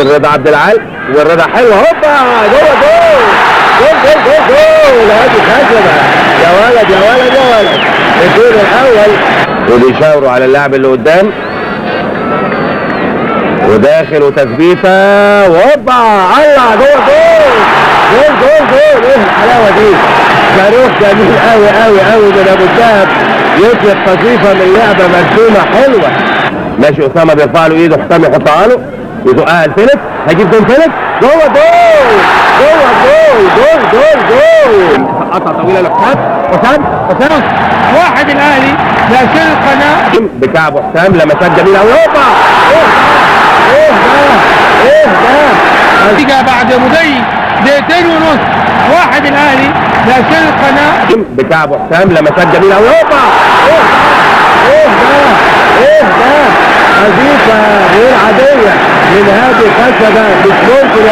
رضا عبد العال والرضا حلوه هوبا جوه جول جول جول جول جول هادي خشبه يا ولد يا ولد يا ولد الجول الاول وبيشاوروا على اللاعب اللي قدام وداخل وتثبيته وهوبا الله جوه جول جول جول جول ايه الحلاوه دي صاروخ جميل قوي قوي قوي من ابو الدهب يطلق قذيفه من لعبه مرسومه حلوه ماشي اسامه بيرفع له ايده حسام يحطها له يزقها لفيليكس هيجيب جول فيليكس جوه جول جوه جول جول جول جول قطعه طويله لحسام حسام واحد الاهلي لا شيء القناه بكعب حسام لمسات جميله قوي هوبا ايه ده نتيجه بعد مضي دقيقتين ونص واحد الاهلي لا شيء القناه بكعب حسام لمسات جميله قوي هوبا ايه ده قذيفه غير عاديه من هادي خشبه مش ممكن